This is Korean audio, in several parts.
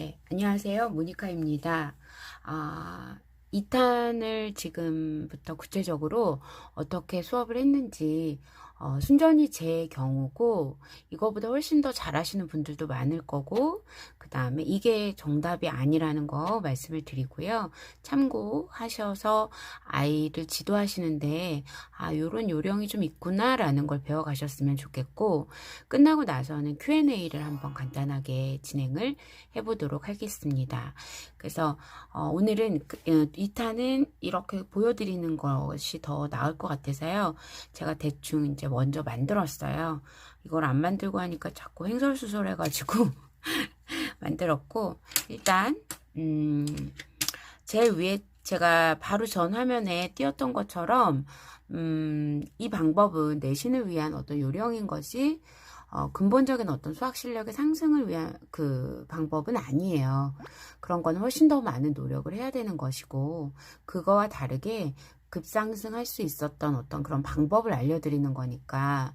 네, 안녕하세요. 모니카입니다. 2탄을 지금부터 구체적으로 어떻게 수업을 했는지, 순전히 제 경우고, 이거보다 훨씬 더 잘하시는 분들도 많을 거고, 그 다음에 이게 정답이 아니라는 거 말씀을 드리고요. 참고하셔서 아이를 지도하시는데, 요런 요령이 좀 있구나라는 걸 배워가셨으면 좋겠고, 끝나고 나서는 Q&A를 한번 간단하게 진행을 해보도록 하겠습니다. 그래서 오늘은 2탄은 이렇게 보여드리는 것이 더 나을 것 같아서요. 제가 대충 이제 먼저 만들었어요. 이걸 안 만들고 하니까 자꾸 횡설수설해가지고 만들었고, 일단 제일 위에 제가 바로 전 화면에 띄웠던 것처럼 이 방법은 내신을 위한 어떤 요령인 것이 근본적인 어떤 수학 실력의 상승을 위한 그 방법은 아니에요. 그런 거는 훨씬 더 많은 노력을 해야 되는 것이고, 그거와 다르게 급상승할 수 있었던 어떤 그런 방법을 알려드리는 거니까,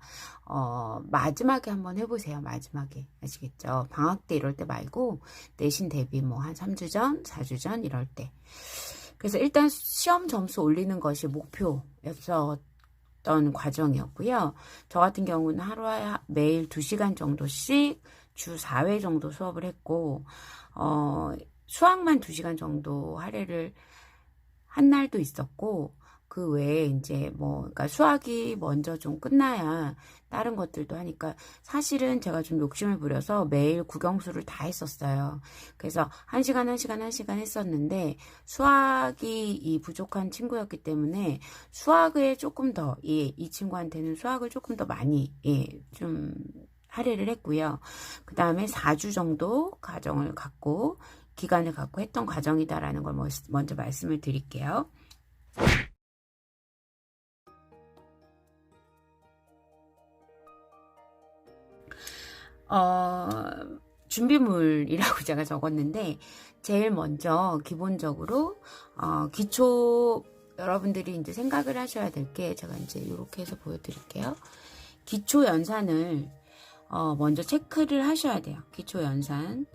마지막에 한번 해보세요. 마지막에. 아시겠죠? 방학 때 이럴 때 말고, 내신 대비 뭐 한 3주 전, 4주 전 이럴 때. 그래서 일단 시험 점수 올리는 것이 목표였었던 과정이었고요. 저 같은 경우는 하루에 매일 2시간 정도씩 주 4회 정도 수업을 했고, 수학만 2시간 정도 할애를 한 날도 있었고, 그 외에 이제 그러니까 수학이 먼저 좀 끝나야 다른 것들도 하니까 사실은 제가 좀 욕심을 부려서 매일 국영수를 다 했었어요. 그래서 1시간, 1시간, 1시간 했었는데 수학이 부족한 친구였기 때문에 수학에 조금 더, 이 친구한테는 수학을 조금 더 많이, 좀 할애를 했고요. 그 다음에 4주 정도 기간을 갖고 했던 과정이다라는 걸 먼저 말씀을 드릴게요. 준비물이라고 제가 적었는데, 제일 먼저 기본적으로, 기초, 여러분들이 이제 생각을 하셔야 될 게, 제가 이제 이렇게 해서 보여드릴게요. 기초 연산을, 먼저 체크를 하셔야 돼요. 기초 연산.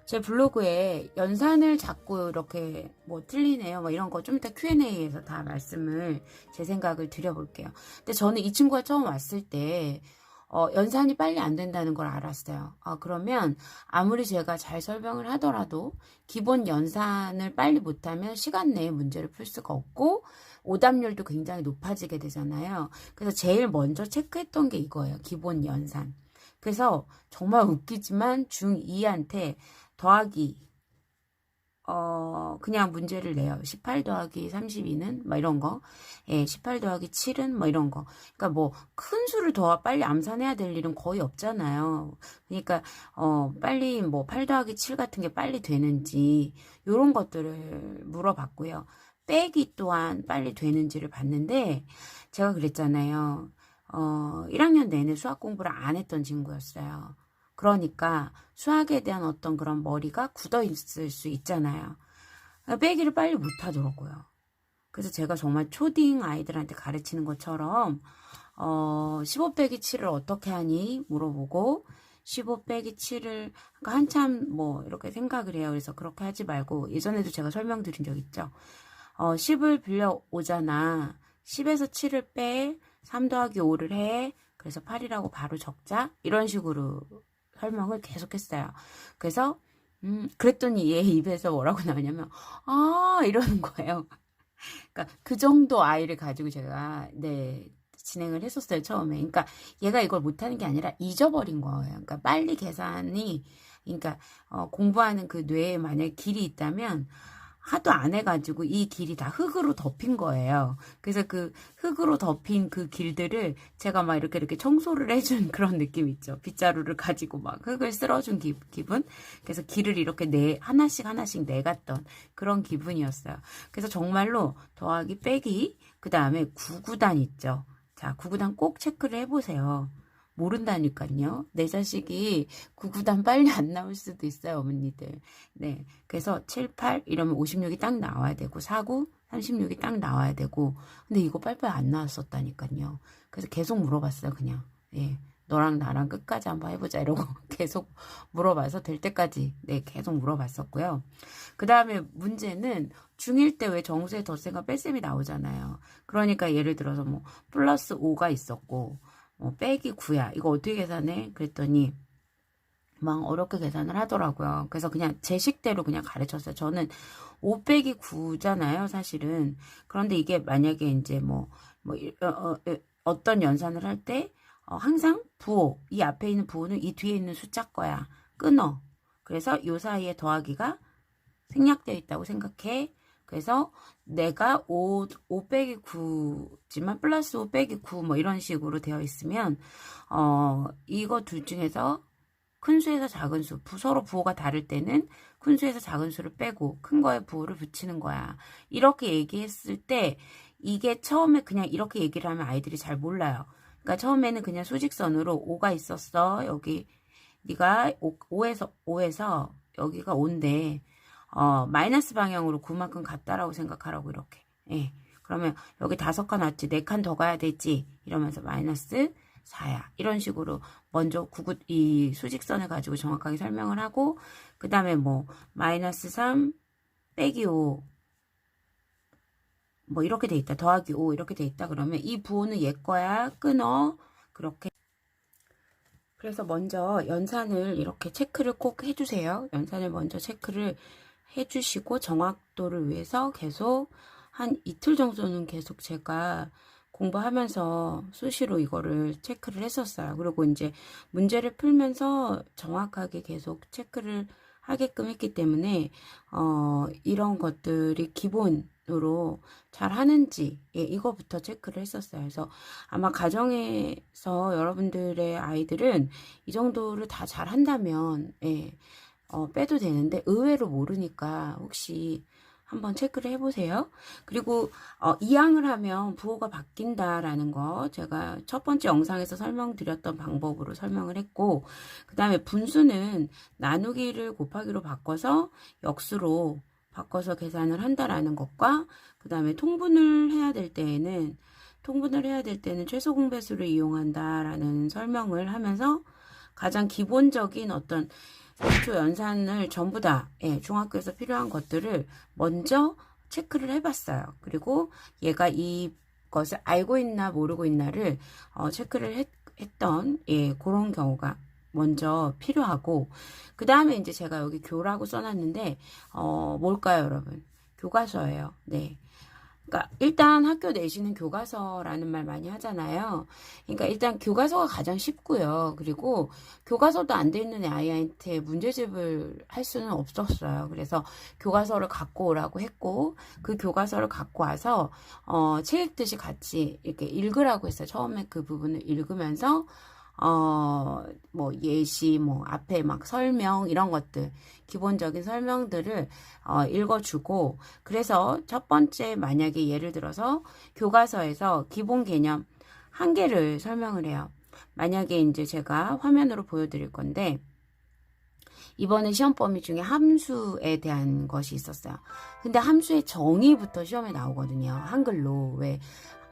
제 블로그에 연산을 자꾸 이렇게 틀리네요. 이런 거 좀 이따 Q&A에서 다 말씀을 제 생각을 드려볼게요. 근데 저는 이 친구가 처음 왔을 때, 연산이 빨리 안 된다는 걸 알았어요. 그러면 아무리 제가 잘 설명을 하더라도 기본 연산을 빨리 못하면 시간 내에 문제를 풀 수가 없고 오답률도 굉장히 높아지게 되잖아요. 그래서 제일 먼저 체크했던 게 이거예요. 기본 연산. 그래서 정말 웃기지만 중2한테 더하기 그냥 문제를 내요. 18 더하기 32는 이런 거. 18 더하기 7은 이런 거. 그러니까 큰 수를 더 빨리 암산해야 될 일은 거의 없잖아요. 그러니까 빨리 8 더하기 7 같은 게 빨리 되는지 요런 것들을 물어봤고요. 빼기 또한 빨리 되는지를 봤는데 제가 그랬잖아요. 1학년 내내 수학 공부를 안 했던 친구였어요. 그러니까 수학에 대한 어떤 그런 머리가 굳어 있을 수 있잖아요. 빼기를 빨리 못 하더라고요. 그래서 제가 정말 초딩 아이들한테 가르치는 것처럼 15 빼기 7을 어떻게 하니 물어보고 15 빼기 7을 한참 이렇게 생각을 해요. 그래서 그렇게 하지 말고 예전에도 제가 설명드린 적 있죠. 10을 빌려오잖아. 10에서 7을 빼 3 더하기 5를 해. 그래서 8이라고 바로 적자. 이런 식으로 설명을 계속했어요. 그래서 그랬더니 얘 입에서 뭐라고 나오냐면 이러는 거예요. 그러니까 그 정도 아이를 가지고 제가 진행을 했었어요. 처음에. 그러니까 얘가 이걸 못하는 게 아니라 잊어버린 거예요. 그러니까 빨리 계산이 그러니까 공부하는 그 뇌에 만약에 길이 있다면 하도 안 해가지고 이 길이 다 흙으로 덮인 거예요. 그래서 그 흙으로 덮인 그 길들을 제가 이렇게 청소를 해준 그런 느낌 있죠. 빗자루를 가지고 흙을 쓸어준 기분? 그래서 길을 이렇게 하나씩 내갔던 그런 기분이었어요. 그래서 정말로 더하기 빼기, 그 다음에 구구단 있죠. 자, 구구단 꼭 체크를 해보세요. 모른다니까요. 내 자식이 구구단 빨리 안 나올 수도 있어요, 어머니들. 네. 그래서 7, 8 이러면 56이 딱 나와야 되고, 4, 9, 36이 딱 나와야 되고, 근데 이거 빨리빨리 안 나왔었다니까요. 그래서 계속 물어봤어요, 그냥. 예. 너랑 나랑 끝까지 한번 해보자 이러고 계속 물어봐서 될 때까지 네 계속 물어봤었고요. 그 다음에 문제는 중1 때 왜 정수의 덧셈과 뺄셈이 나오잖아요. 그러니까 예를 들어서 뭐 플러스 5가 있었고 빼기 9야. 이거 어떻게 계산해? 그랬더니 막 어렵게 계산을 하더라고요. 그래서 그냥 제 식대로 그냥 가르쳤어요. 저는 5 빼기 9잖아요, 사실은. 그런데 이게 만약에 이제 어떤 연산을 할 때, 항상 부호, 이 앞에 있는 부호는 이 뒤에 있는 숫자 거야. 끊어. 그래서 요 사이에 더하기가 생략되어 있다고 생각해. 그래서 내가 5 빼기 9지만 플러스 5 빼기 9 뭐 이런 식으로 되어 있으면, 이거 둘 중에서 큰 수에서 작은 수, 서로 부호가 다를 때는 큰 수에서 작은 수를 빼고 큰 거에 부호를 붙이는 거야. 이렇게 얘기했을 때 이게 처음에 그냥 이렇게 얘기를 하면 아이들이 잘 몰라요. 그러니까 처음에는 그냥 수직선으로 5가 있었어. 여기 네가 5에서 여기가 5인데 마이너스 방향으로 9만큼 갔다라고 생각하라고 이렇게. 예. 그러면 여기 5칸 왔지. 4칸 더 가야 되지. 이러면서 마이너스 4야. 이런 식으로 먼저 이 수직선을 가지고 정확하게 설명을 하고 그 다음에 뭐 마이너스 3 빼기 5 뭐 이렇게 돼 있다. 더하기 5 이렇게 돼 있다. 그러면 이 부호는 얘 거야. 끊어. 그렇게. 그래서 먼저 연산을 이렇게 체크를 꼭 해주세요. 연산을 먼저 체크를 해주시고 정확도를 위해서 계속 한 이틀 정도는 계속 제가 공부하면서 수시로 이거를 체크를 했었어요. 그리고 이제 문제를 풀면서 정확하게 계속 체크를 하게끔 했기 때문에 이런 것들이 기본으로 잘 하는지 이거부터 체크를 했었어요. 그래서 아마 가정에서 여러분들의 아이들은 이 정도를 다 잘 한다면 빼도 되는데 의외로 모르니까 혹시 한번 체크를 해보세요. 그리고 이항을 하면 부호가 바뀐다라는 거 제가 첫 번째 영상에서 설명드렸던 방법으로 설명을 했고 그 다음에 분수는 나누기를 곱하기로 바꿔서 역수로 바꿔서 계산을 한다라는 것과 그 다음에 통분을 해야 될 때는 최소 공배수를 이용한다라는 설명을 하면서 가장 기본적인 어떤 기초 연산을 전부 다 중학교에서 필요한 것들을 먼저 체크를 해봤어요. 그리고 얘가 이것을 알고 있나 모르고 있나를 체크를 했던 그런 경우가 먼저 필요하고 그 다음에 이제 제가 여기 교라고 써놨는데 뭘까요, 여러분? 교과서예요. 네. 그러니까 일단 학교 내시는 교과서라는 말 많이 하잖아요. 그러니까 일단 교과서가 가장 쉽고요. 그리고 교과서도 안 돼 있는 아이한테 문제집을 할 수는 없었어요. 그래서 교과서를 갖고 오라고 했고 그 교과서를 갖고 와서 책 읽듯이 같이 이렇게 읽으라고 했어요. 처음에 그 부분을 읽으면서 뭐 예시, 뭐 앞에 막 설명 이런 것들 기본적인 설명들을 읽어주고 그래서 첫 번째 만약에 예를 들어서 교과서에서 기본 개념 한 개를 설명을 해요. 만약에 이제 제가 화면으로 보여드릴 건데 이번에 시험 범위 중에 함수에 대한 것이 있었어요. 근데 함수의 정의부터 시험에 나오거든요. 한글로 왜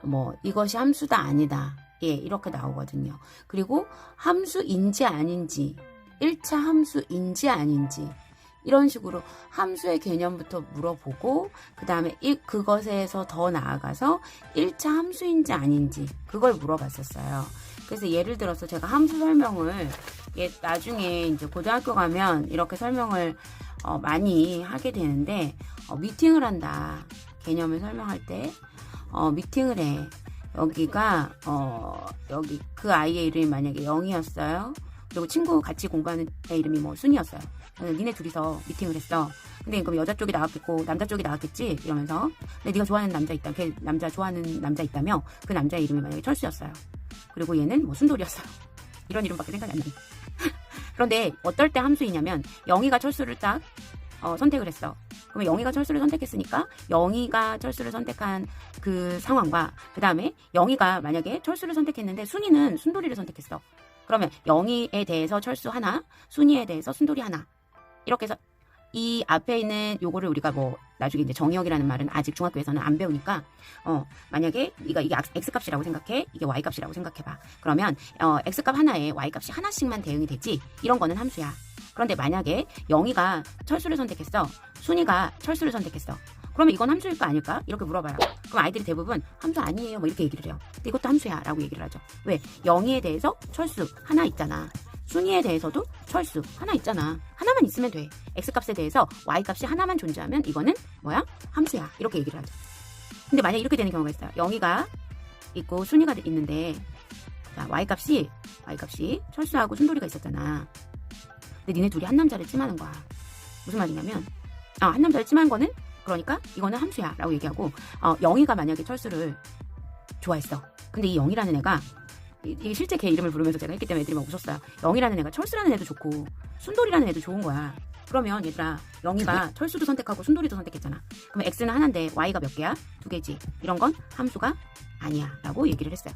뭐 이것이 함수다 아니다. 이렇게 나오거든요. 그리고 함수인지 아닌지 1차 함수인지 아닌지 이런 식으로 함수의 개념부터 물어보고 그 다음에 그것에서 더 나아가서 1차 함수인지 아닌지 그걸 물어봤었어요. 그래서 예를 들어서 제가 함수 설명을 나중에 이제 고등학교 가면 이렇게 설명을 많이 하게 되는데 미팅을 한다. 개념을 설명할 때 미팅을 해. 여기가 여기 그 아이의 이름이 만약에 0이었어요. 그리고 친구 같이 공부하는 애 이름이 뭐 순이었어요. 니네 둘이서 미팅을 했어. 근데 그럼 여자 쪽이 나왔겠고 남자 쪽이 나왔겠지 이러면서 근데 네가 좋아하는 남자 있다. 걔 남자 좋아하는 남자 있다며 그 남자의 이름이 만약에 철수였어요. 그리고 얘는 뭐 순돌이었어요. 이런 이름밖에 생각이 안 나네. 그런데 어떨 때 함수이냐면 영희가 철수를 딱 선택을 했어. 그러면 영희가 철수를 선택했으니까 영희가 철수를 선택한 그 상황과 그 다음에 영희가 만약에 철수를 선택했는데 순이는 순돌이를 선택했어. 그러면 영희에 대해서 철수 하나, 순이에 대해서 순돌이 하나 이렇게 해서 이 앞에 있는 요거를 우리가 뭐 나중에 이제 정의역이라는 말은 아직 중학교에서는 안 배우니까 만약에 이게 x값이라고 생각해, 이게 y값이라고 생각해봐. 그러면 x값 하나에 y값이 하나씩만 대응이 되지, 이런 거는 함수야. 그런데 만약에 영희가 철수를 선택했어, 순이가 철수를 선택했어. 그러면 이건 함수일까 아닐까? 이렇게 물어봐요. 그럼 아이들이 대부분 함수 아니에요 뭐 이렇게 얘기를 해요. 근데 이것도 함수야 라고 얘기를 하죠. 왜? 영희에 대해서 철수 하나 있잖아. 순위에 대해서도 철수 하나 있잖아. 하나만 있으면 돼. x값에 대해서 y값이 하나만 존재하면 이거는 뭐야? 함수야. 이렇게 얘기를 하죠. 근데 만약에 이렇게 되는 경우가 있어요. 영희가 있고 순위가 있는데, 자, y값이 철수하고 순돌이가 있었잖아. 근데 니네 둘이 한 남자를 찜하는 거야. 무슨 말이냐면 한 남자를 찜한 거는, 그러니까 이거는 함수야 라고 얘기하고, 영희가 만약에 철수를 좋아했어. 근데 이 영희라는 애가, 이게 실제 걔 이름을 부르면서 제가 했기 때문에 애들이 막 웃었어요. 영희라는 애가 철수라는 애도 좋고 순돌이라는 애도 좋은 거야. 그러면 얘들아, 영희가 철수도 선택하고 순돌이도 선택했잖아. 그러면 x는 하나인데 y가 몇 개야? 2개지. 이런 건 함수가 아니야 라고 얘기를 했어요.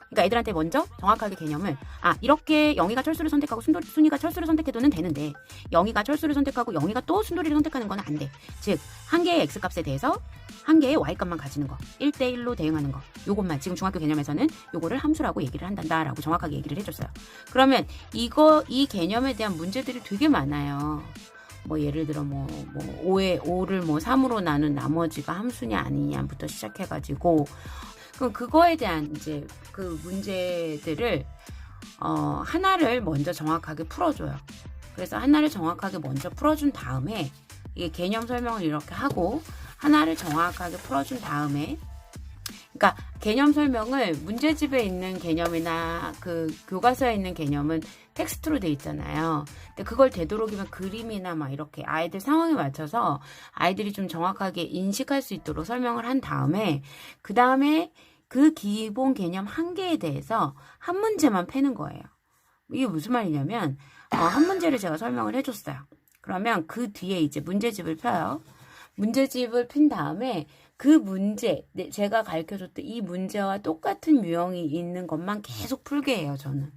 그러니까 애들한테 먼저 정확하게 개념을, 이렇게 영희가 철수를 선택하고 순이가 철수를 선택해도는 되는데, 영희가 철수를 선택하고 영희가 또 순돌이를 선택하는 건 안 돼. 즉, 한 개의 x값에 대해서 한 개의 y값만 가지는 거, 1대1로 대응하는 거, 요것만 지금 중학교 개념에서는 요거를 함수라고 얘기를 한단다라고 정확하게 얘기를 해줬어요. 그러면 이 개념에 대한 문제들이 되게 많아요. 뭐 예를 들어 뭐 5를 3으로 나눈 나머지가 함수냐 아니냐부터 시작해가지고, 그럼 그거에 대한 이제 그 문제들을 하나를 먼저 정확하게 풀어줘요. 그래서 하나를 정확하게 먼저 풀어준 다음에, 이게 개념 설명을 이렇게 하고 하나를 정확하게 풀어준 다음에, 그러니까 개념 설명을, 문제집에 있는 개념이나 그 교과서에 있는 개념은 텍스트로 돼 있잖아요. 근데 그걸 되도록이면 그림이나 막 이렇게 아이들 상황에 맞춰서 아이들이 좀 정확하게 인식할 수 있도록 설명을 한 다음에, 그 다음에 그 기본 개념 한 개에 대해서 한 문제만 패는 거예요. 이게 무슨 말이냐면, 한 문제를 제가 설명을 해줬어요. 그러면 그 뒤에 이제 문제집을 펴요. 문제집을 핀 다음에 그 문제, 제가 가르쳐줬던 이 문제와 똑같은 유형이 있는 것만 계속 풀게 해요, 저는.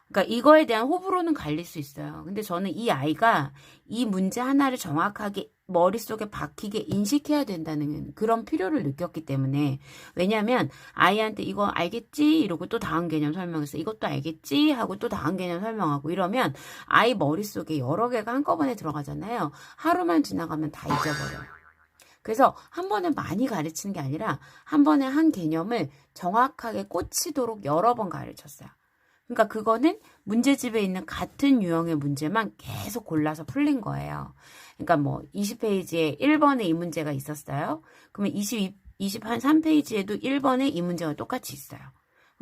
그러니까 이거에 대한 호불호는 갈릴 수 있어요. 근데 저는 이 아이가 이 문제 하나를 정확하게 머릿속에 박히게 인식해야 된다는 그런 필요를 느꼈기 때문에, 왜냐면 아이한테 이거 알겠지? 이러고 또 다음 개념 설명했어. 이것도 알겠지? 하고 또 다음 개념 설명하고 이러면 아이 머릿속에 여러 개가 한꺼번에 들어가잖아요. 하루만 지나가면 다 잊어버려요. 그래서 한 번에 많이 가르치는 게 아니라 한 번에 한 개념을 정확하게 꽂히도록 여러 번 가르쳤어요. 그러니까 그거는 문제집에 있는 같은 유형의 문제만 계속 골라서 풀린 거예요. 그러니까 뭐 20페이지에 1번에 이 문제가 있었어요. 그러면 23페이지에도 1번에 이 문제가 똑같이 있어요.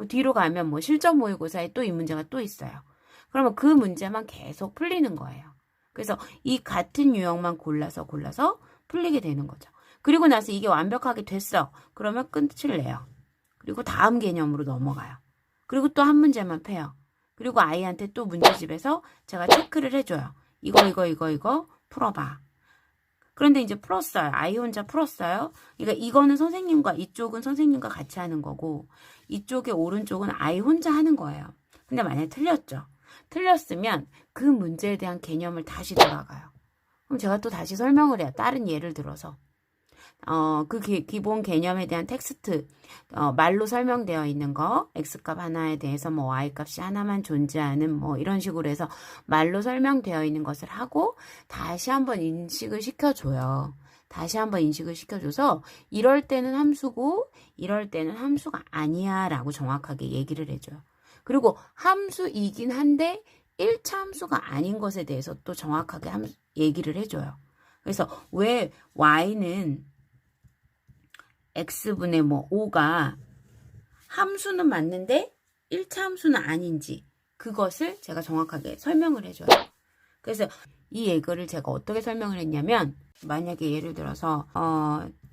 뒤로 가면 뭐 실전 모의고사에 또 이 문제가 또 있어요. 그러면 그 문제만 계속 풀리는 거예요. 그래서 이 같은 유형만 골라서 풀리게 되는 거죠. 그리고 나서 이게 완벽하게 됐어. 그러면 끝을 내요. 그리고 다음 개념으로 넘어가요. 그리고 또 한 문제만 패요. 그리고 아이한테 또 문제집에서 제가 체크를 해줘요. 이거 풀어봐. 그런데 이제 풀었어요. 아이 혼자 풀었어요. 그러니까 이거는 선생님과, 이쪽은 선생님과 같이 하는 거고, 이쪽의 오른쪽은 아이 혼자 하는 거예요. 근데 만약에 틀렸죠. 틀렸으면 그 문제에 대한 개념을 다시 돌아가요. 그럼 제가 또 다시 설명을 해요. 다른 예를 들어서. 그 기본 개념에 대한 텍스트, 말로 설명되어 있는 거, x값 하나에 대해서 뭐 y값이 하나만 존재하는 뭐 이런 식으로 해서 말로 설명되어 있는 것을 하고 다시 한번 인식을 시켜줘요. 다시 한번 인식을 시켜줘서 이럴 때는 함수고 이럴 때는 함수가 아니야 라고 정확하게 얘기를 해줘요. 그리고 함수이긴 한데 1차 함수가 아닌 것에 대해서 또 정확하게 얘기를 해줘요. 그래서 왜 y는 x분의 5가 함수는 맞는데 1차 함수는 아닌지, 그것을 제가 정확하게 설명을 해줘요. 그래서 이 예거를 제가 어떻게 설명을 했냐면, 만약에 예를 들어서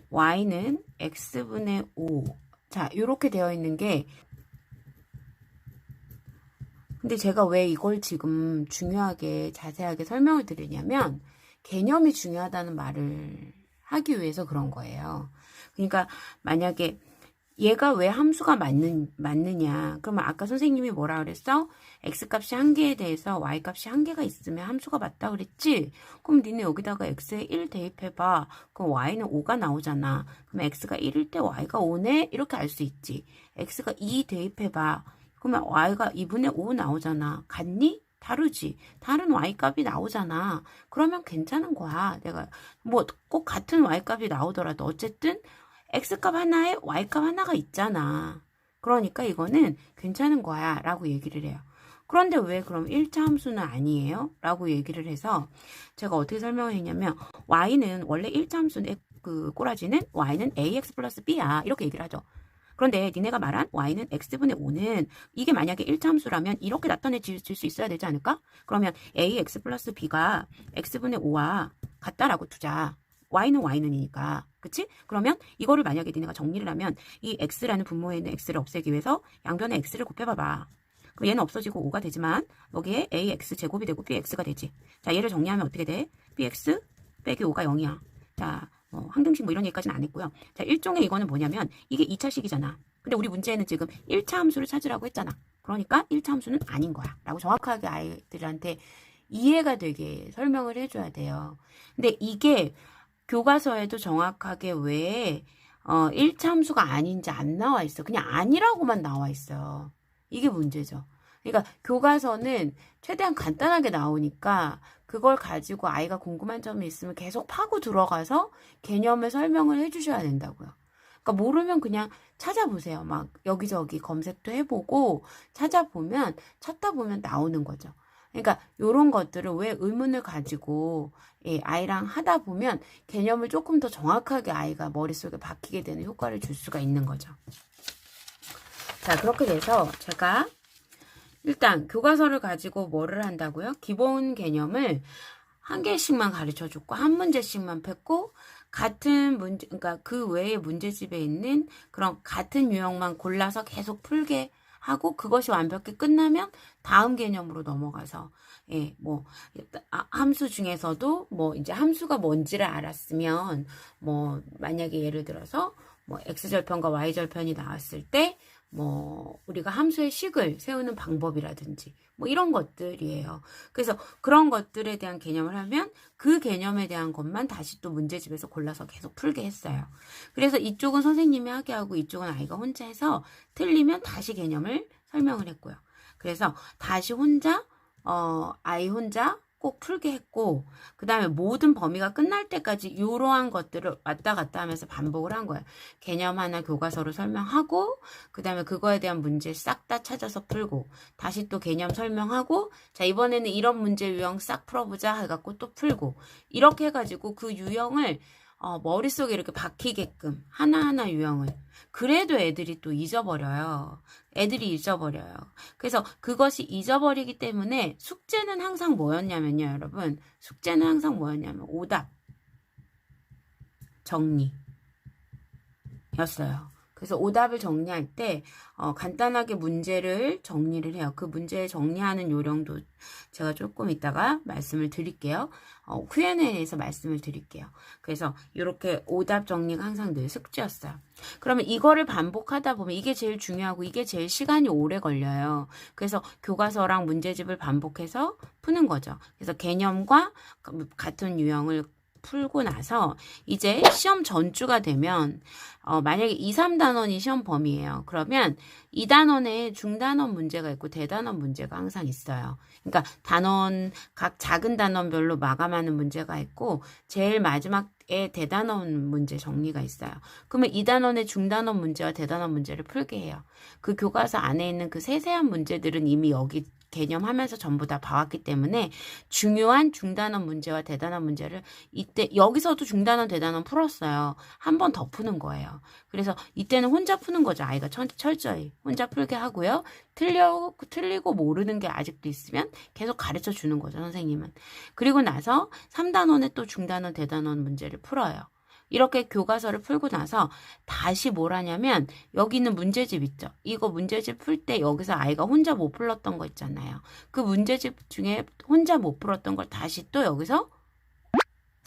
y는 x분의 5, 자 이렇게 되어 있는 게, 근데 제가 왜 이걸 지금 중요하게 자세하게 설명을 드리냐면, 개념이 중요하다는 말을 하기 위해서 그런 거예요. 그러니까 만약에 얘가 왜 함수가 맞느냐. 그러면 아까 선생님이 뭐라 그랬어? x값이 한 개에 대해서 y값이 한 개가 있으면 함수가 맞다 그랬지? 그럼 니네 여기다가 x에 1 대입해봐. 그럼 y는 5가 나오잖아. 그럼 x가 1일 때 y가 5네? 이렇게 알 수 있지. x가 2 대입해봐. 그러면 y가 2분의 5 나오잖아. 같니? 다르지. 다른 y값이 나오잖아. 그러면 괜찮은 거야. 내가 뭐 꼭 같은 y값이 나오더라도 어쨌든 x값 하나에 y값 하나가 있잖아. 그러니까 이거는 괜찮은 거야 라고 얘기를 해요. 그런데 왜 그럼 1차 함수는 아니에요? 라고 얘기를 해서 제가 어떻게 설명을 했냐면 y는 원래 1차 함수는 그 꼬라지는 y는 ax 플러스 b야 이렇게 얘기를 하죠. 그런데 니네가 말한 y는 x분의 5는 이게 만약에 1차 함수라면 이렇게 나타내 질 수 있어야 되지 않을까? 그러면 ax 플러스 b가 x분의 5와 같다라고 두자. y는 y는이니까. 그치? 그러면 이거를 만약에 니네가 정리를 하면 이 x라는 분모에 있는 x를 없애기 위해서 양변에 x를 곱해봐봐. 그럼 얘는 없어지고 5가 되지만 여기에 ax 제곱이 되고 bx가 되지. 자, 얘를 정리하면 어떻게 돼? bx 빼기 5가 0이야. 자, 뭐 항등식 뭐 이런 얘기까지는 안 했고요. 자, 일종의 이거는 뭐냐면 이게 2차식이잖아. 근데 우리 문제에는 지금 1차 함수를 찾으라고 했잖아. 그러니까 1차 함수는 아닌 거야. 라고 정확하게 아이들한테 이해가 되게 설명을 해줘야 돼요. 근데 이게 교과서에도 정확하게 왜 1차 함수가 아닌지 안 나와 있어. 그냥 아니라고만 나와 있어. 이게 문제죠. 그러니까 교과서는 최대한 간단하게 나오니까 그걸 가지고 아이가 궁금한 점이 있으면 계속 파고 들어가서 개념을 설명을 해주셔야 된다고요. 그러니까 모르면 그냥 찾아보세요. 막 여기저기 검색도 해보고 찾다 보면 나오는 거죠. 그러니까 이런 것들을 왜 의문을 가지고 아이랑 하다 보면 개념을 조금 더 정확하게 아이가 머릿속에 박히게 되는 효과를 줄 수가 있는 거죠. 자, 그렇게 돼서 제가 일단 교과서를 가지고 뭐를 한다고요? 기본 개념을 한 개씩만 가르쳐줬고 한 문제씩만 폈고 같은 문제, 그러니까 그 외에 문제집에 있는 그런 같은 유형만 골라서 계속 풀게 하고 그것이 완벽히 끝나면 다음 개념으로 넘어가서 뭐 함수 중에서도 뭐 이제 함수가 뭔지를 알았으면 뭐 만약에 예를 들어서 뭐 x절편과 y절편이 나왔을 때 뭐 우리가 함수의 식을 세우는 방법이라든지 뭐 이런 것들이에요. 그래서 그런 것들에 대한 개념을 하면 그 개념에 대한 것만 다시 또 문제집에서 골라서 계속 풀게 했어요. 그래서 이쪽은 선생님이 하게 하고 이쪽은 아이가 혼자 해서 틀리면 다시 개념을 설명을 했고요. 그래서 다시 혼자 아이 혼자 꼭 풀게 했고 그 다음에 모든 범위가 끝날 때까지 이러한 것들을 왔다 갔다 하면서 반복을 한 거예요. 개념 하나 교과서로 설명하고 그 다음에 그거에 대한 문제 싹 다 찾아서 풀고 다시 또 개념 설명하고 자 이번에는 이런 문제 유형 싹 풀어보자 해갖고 또 풀고 이렇게 해가지고 그 유형을 머릿속에 이렇게 박히게끔 하나하나 유형을 그래도 애들이 또 잊어버려요. 그래서 그것이 잊어버리기 때문에 숙제는 항상 뭐였냐면요, 여러분. 숙제는 항상 뭐였냐면 오답, 정리였어요. 그래서 오답을 정리할 때 간단하게 문제를 정리를 해요. 그 문제 정리하는 요령도 제가 조금 이따가 말씀을 드릴게요. Q&A에서 말씀을 드릴게요. 그래서 이렇게 오답 정리가 항상 늘 숙제였어요. 그러면 이거를 반복하다 보면 이게 제일 중요하고 이게 제일 시간이 오래 걸려요. 그래서 교과서랑 문제집을 반복해서 푸는 거죠. 그래서 개념과 같은 유형을 풀고 나서 이제 시험 전주가 되면 만약에 2, 3단원이 시험 범위예요. 그러면 2단원에 중단원 문제가 있고 대단원 문제가 항상 있어요. 그러니까 단원 각 작은 단원별로 마감하는 문제가 있고 제일 마지막에 대단원 문제 정리가 있어요. 그러면 2단원의 중단원 문제와 대단원 문제를 풀게 해요. 그 교과서 안에 있는 그 세세한 문제들은 이미 여기 개념하면서 전부 다 봐왔기 때문에 중요한 중단원 문제와 대단원 문제를 이때 여기서도 중단원 대단원 풀었어요. 한 번 더 푸는 거예요. 그래서 이때는 혼자 푸는 거죠. 아이가 철저히 혼자 풀게 하고요. 틀리고 모르는 게 아직도 있으면 계속 가르쳐 주는 거죠. 선생님은. 그리고 나서 3단원에 또 중단원 대단원 문제를 풀어요. 이렇게 교과서를 풀고 나서 다시 뭘 하냐면 여기 있는 문제집 있죠. 이거 문제집 풀 때 여기서 아이가 혼자 못 풀었던 거 있잖아요. 그 문제집 중에 혼자 못 풀었던 걸 다시 또 여기서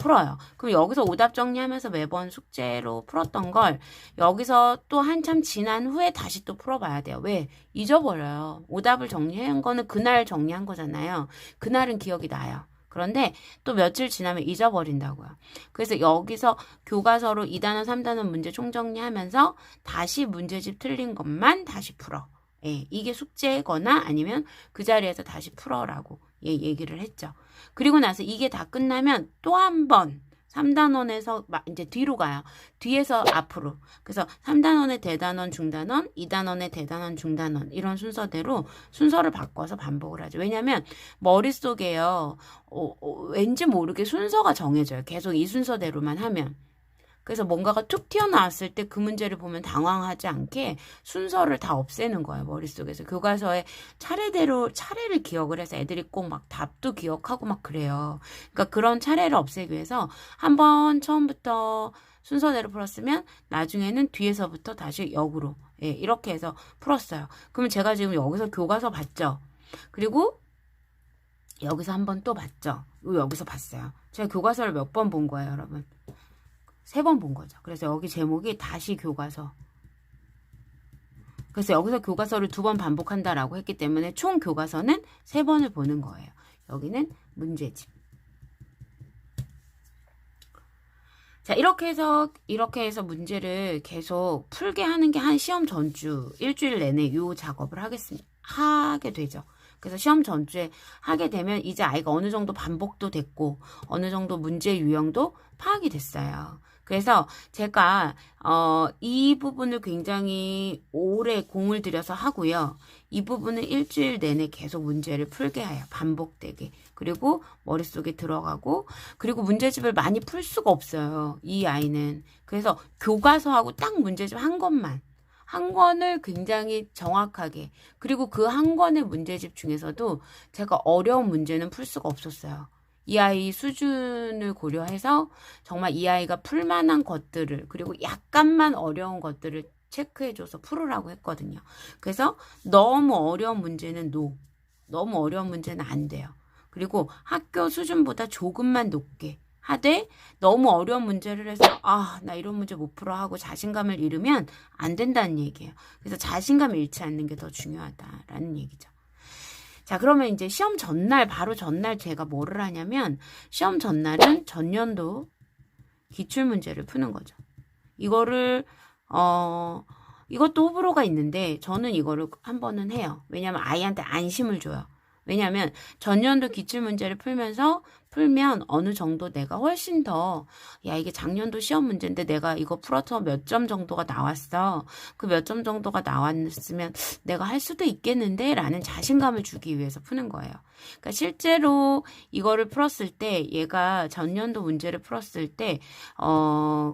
풀어요. 그럼 여기서 오답 정리하면서 매번 숙제로 풀었던 걸 여기서 또 한참 지난 후에 다시 또 풀어봐야 돼요. 왜? 잊어버려요. 오답을 정리한 거는 그날 정리한 거잖아요. 그날은 기억이 나요. 그런데 또 며칠 지나면 잊어버린다고요. 그래서 여기서 교과서로 2단원, 3단원 문제 총정리하면서 다시 문제집 틀린 것만 다시 풀어. 예, 이게 숙제거나 아니면 그 자리에서 다시 풀어라고 얘기를 했죠. 그리고 나서 이게 다 끝나면 또 한 번 3단원에서 이제 뒤로 가요. 뒤에서 앞으로. 그래서 3단원의 대단원, 중단원, 2단원의 대단원, 중단원 이런 순서대로 순서를 바꿔서 반복을 하죠. 왜냐하면 머릿속에요. 왠지 모르게 순서가 정해져요. 계속 이 순서대로만 하면. 그래서 뭔가가 툭 튀어나왔을 때 그 문제를 보면 당황하지 않게 순서를 다 없애는 거예요. 머릿속에서. 교과서에 차례를 기억을 해서 애들이 꼭 막 답도 기억하고 막 그래요. 그러니까 그런 차례를 없애기 위해서 한번 처음부터 순서대로 풀었으면 나중에는 뒤에서부터 다시 역으로 이렇게 해서 풀었어요. 그러면 제가 지금 여기서 교과서 봤죠. 그리고 여기서 한번 또 봤죠. 여기서 봤어요. 제가 교과서를 몇 번 본 거예요, 여러분. 3번 본 거죠. 그래서 여기 제목이 다시 교과서. 그래서 여기서 교과서를 2번 반복한다라고 했기 때문에 총 교과서는 3번을 보는 거예요. 여기는 문제집. 자, 이렇게 해서 문제를 계속 풀게 하는 게 한 시험 전주, 일주일 내내 요 작업을 하게 되죠. 그래서 시험 전주에 하게 되면 이제 아이가 어느 정도 반복도 됐고, 어느 정도 문제 유형도 파악이 됐어요. 그래서 제가 이 부분을 굉장히 오래 공을 들여서 하고요. 이 부분은 일주일 내내 계속 문제를 풀게 해요. 반복되게. 그리고 머릿속에 들어가고 그리고 문제집을 많이 풀 수가 없어요. 이 아이는. 그래서 교과서하고 딱 문제집 한 권을 굉장히 정확하게 그리고 그 한 권의 문제집 중에서도 제가 어려운 문제는 풀 수가 없었어요. 이 아이 수준을 고려해서 정말 이 아이가 풀만한 것들을 그리고 약간만 어려운 것들을 체크해줘서 풀으라고 했거든요. 그래서 너무 어려운 문제는 너무 어려운 문제는 안 돼요. 그리고 학교 수준보다 조금만 높게 하되 너무 어려운 문제를 해서 나 이런 문제 못 풀어 하고 자신감을 잃으면 안 된다는 얘기예요. 그래서 자신감을 잃지 않는 게 더 중요하다라는 얘기죠. 자, 그러면 이제 시험 전날, 바로 전날 제가 뭐를 하냐면, 시험 전날은 전년도 기출문제를 푸는 거죠. 이것도 호불호가 있는데, 저는 이거를 한 번은 해요. 왜냐면 아이한테 안심을 줘요. 왜냐면 전년도 기출문제를 풀면 어느 정도 내가 훨씬 더, 이게 작년도 시험 문제인데 내가 이거 풀어서 몇 점 정도가 나왔어. 그 몇 점 정도가 나왔으면 내가 할 수도 있겠는데? 라는 자신감을 주기 위해서 푸는 거예요. 그러니까 실제로 이거를 풀었을 때, 얘가 전년도 문제를 풀었을 때,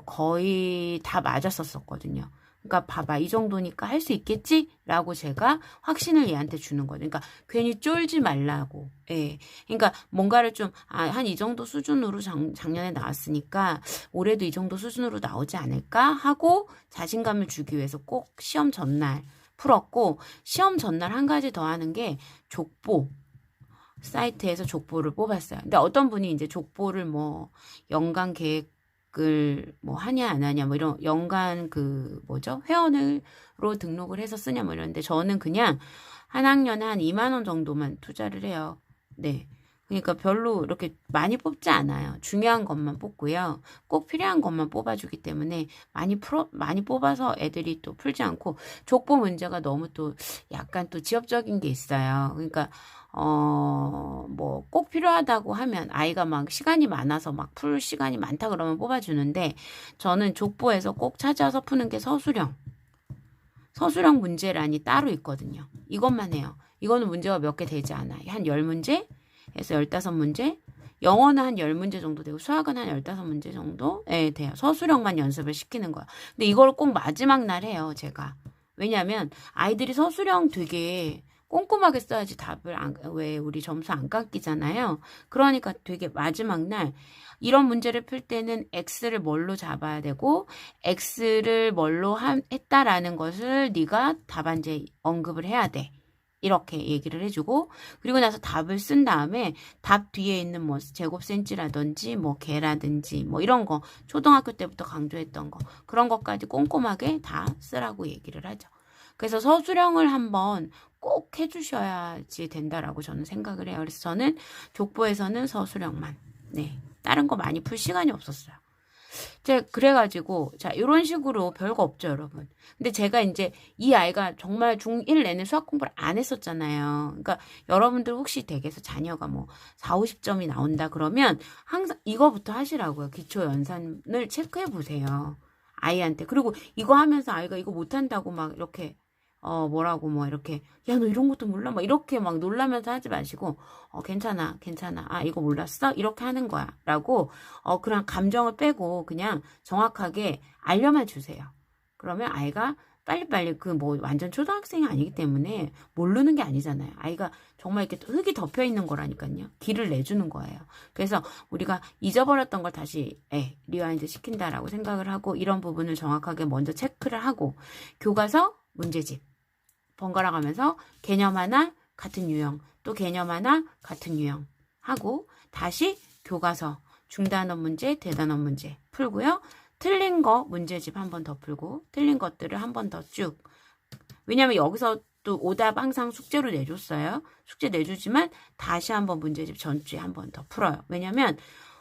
거의 다 맞았었거든요. 그러니까 봐봐, 이 정도니까 할 수 있겠지? 라고 제가 확신을 얘한테 주는 거죠. 그러니까 괜히 쫄지 말라고. 예. 그러니까 뭔가를 좀, 한 이 정도 수준으로 작년에 나왔으니까 올해도 이 정도 수준으로 나오지 않을까? 하고 자신감을 주기 위해서 꼭 시험 전날 풀었고, 시험 전날 한 가지 더 하는 게 족보. 사이트에서 족보를 뽑았어요. 근데 어떤 분이 이제 족보를 연간 계획 하냐 안 하냐 이런 연간 회원으로 등록을 해서 쓰냐 이러는데 저는 그냥 한 학년에 한 2만 원 정도만 투자를 해요. 네. 그러니까 별로 이렇게 많이 뽑지 않아요. 중요한 것만 뽑고요. 꼭 필요한 것만 뽑아주기 때문에 많이 뽑아서 애들이 또 풀지 않고 족보 문제가 너무 또 약간 또 지엽적인 게 있어요. 그러니까 꼭 필요하다고 하면 아이가 막 시간이 많아서 막 풀 시간이 많다 그러면 뽑아주는데 저는 족보에서 꼭 찾아서 푸는 게 서술형 문제란이 따로 있거든요. 이것만 해요. 이거는 문제가 몇 개 되지 않아요. 한 10문제에서 15문제, 영어는 한 10문제 정도 되고 수학은 한 15문제 정도 돼요. 서술형만 연습을 시키는 거예요. 근데 이걸 꼭 마지막 날 해요, 제가. 왜냐면 아이들이 서술형 되게 꼼꼼하게 써야지 왜 우리 점수 안 깎이잖아요. 그러니까 되게 마지막 날 이런 문제를 풀 때는 X를 뭘로 잡아야 되고 X를 뭘로 했다라는 것을 네가 답안지에 언급을 해야 돼. 이렇게 얘기를 해주고, 그리고 나서 답을 쓴 다음에 답 뒤에 있는 뭐 제곱센치라든지 뭐 개라든지 뭐 이런 거 초등학교 때부터 강조했던 거 그런 것까지 꼼꼼하게 다 쓰라고 얘기를 하죠. 그래서 서술형을 한번 꼭 해주셔야지 된다라고 저는 생각을 해요. 그래서 저는 족보에서는 서술형만, 네, 다른 거 많이 풀 시간이 없었어요. 그래가지고, 자, 이런 식으로 별거 없죠, 여러분. 근데 제가 이제 이 아이가 정말 중1 내내 수학 공부를 안 했었잖아요. 그러니까 여러분들 혹시 댁에서 자녀가 뭐 4, 50점이 나온다 그러면 항상 이거부터 하시라고요. 기초 연산을 체크해 보세요. 아이한테. 그리고 이거 하면서 아이가 이거 못한다고 막 이렇게 뭐라고 뭐 이렇게 야 너 이런 것도 몰라 막 이렇게 막 놀라면서 하지 마시고 괜찮아 아 이거 몰랐어 이렇게 하는 거야 라고 그런 감정을 빼고 그냥 정확하게 알려만 주세요. 그러면 아이가 빨리빨리 그 뭐 완전 초등학생이 아니기 때문에 모르는 게 아니잖아요. 아이가 정말 이렇게 흙이 덮여 있는 거라니까요. 길을 내주는 거예요. 그래서 우리가 잊어버렸던 걸 다시 리와인드 시킨다라고 생각을 하고 이런 부분을 정확하게 먼저 체크를 하고 교과서 문제집 번갈아 가면서 개념 하나 같은 유형 또 개념 하나 같은 유형 하고 다시 교과서 중단어 문제 대단원 문제 풀고요. 틀린 거 문제집 한 번 더 풀고 틀린 것들을 한 번 더 쭉. 왜냐면 여기서 또 오답 항상 숙제로 내줬어요. 숙제 내주지만 다시 한번 문제집 전주에 한 번 더 풀어요. 왜냐면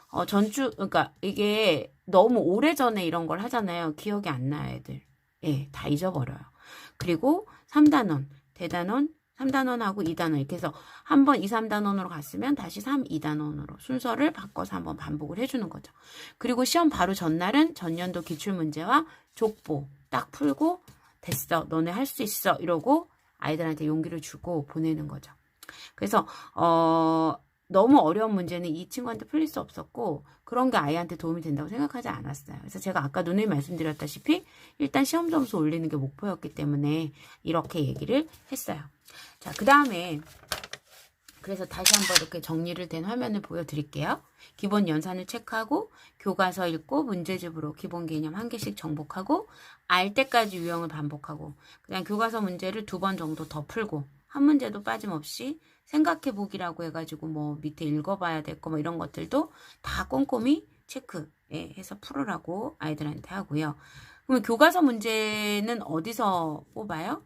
그러니까 이게 너무 오래전에 이런 걸 하잖아요. 기억이 안 나요, 애들. 예, 다 잊어버려요. 그리고 3단원, 대단원, 3단원하고 2단원 이렇게 해서 한번 2, 3단원으로 갔으면 다시 3, 2단원으로 순서를 바꿔서 한번 반복을 해주는 거죠. 그리고 시험 바로 전날은 전년도 기출문제와 족보 딱 풀고 됐어, 너네 할 수 있어 이러고 아이들한테 용기를 주고 보내는 거죠. 그래서 너무 어려운 문제는 이 친구한테 풀릴 수 없었고 그런 게 아이한테 도움이 된다고 생각하지 않았어요. 그래서 제가 아까 누누이 말씀드렸다시피 일단 시험 점수 올리는 게 목표였기 때문에 이렇게 얘기를 했어요. 자, 그 다음에 그래서 다시 한번 이렇게 정리를 된 화면을 보여드릴게요. 기본 연산을 체크하고 교과서 읽고 문제집으로 기본 개념 한 개씩 정복하고 알 때까지 유형을 반복하고 그냥 교과서 문제를 2번 정도 더 풀고 한 문제도 빠짐없이 생각해보기라고 해가지고 뭐 밑에 읽어봐야 될 거 뭐 이런 것들도 다 꼼꼼히 체크해서 풀으라고 아이들한테 하고요. 그러면 교과서 문제는 어디서 뽑아요?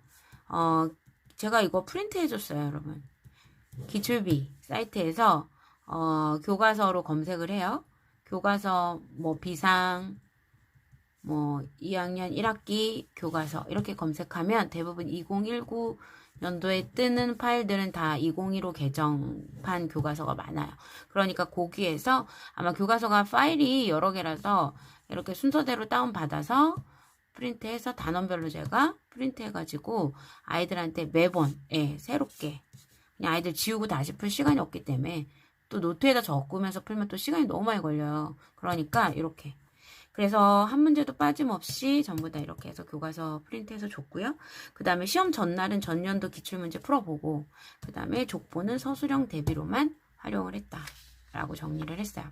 제가 이거 프린트 해줬어요, 여러분. 기출비 사이트에서 교과서로 검색을 해요. 교과서 뭐 비상 뭐 2학년 1학기 교과서 이렇게 검색하면 대부분 2019 연도에 뜨는 파일들은 다 2015 개정판 교과서가 많아요. 그러니까 거기에서 아마 교과서가 파일이 여러 개라서 이렇게 순서대로 다운받아서 프린트해서 단원별로 제가 프린트해가지고 아이들한테 매번 새롭게 그냥 아이들 지우고 다시 풀 시간이 없기 때문에 또 노트에다 적으면서 풀면 또 시간이 너무 많이 걸려요. 그러니까 이렇게 그래서 한 문제도 빠짐없이 전부 다 이렇게 해서 교과서 프린트해서 줬고요. 그 다음에 시험 전날은 전년도 기출문제 풀어보고 그 다음에 족보는 서술형 대비로만 활용을 했다라고 정리를 했어요.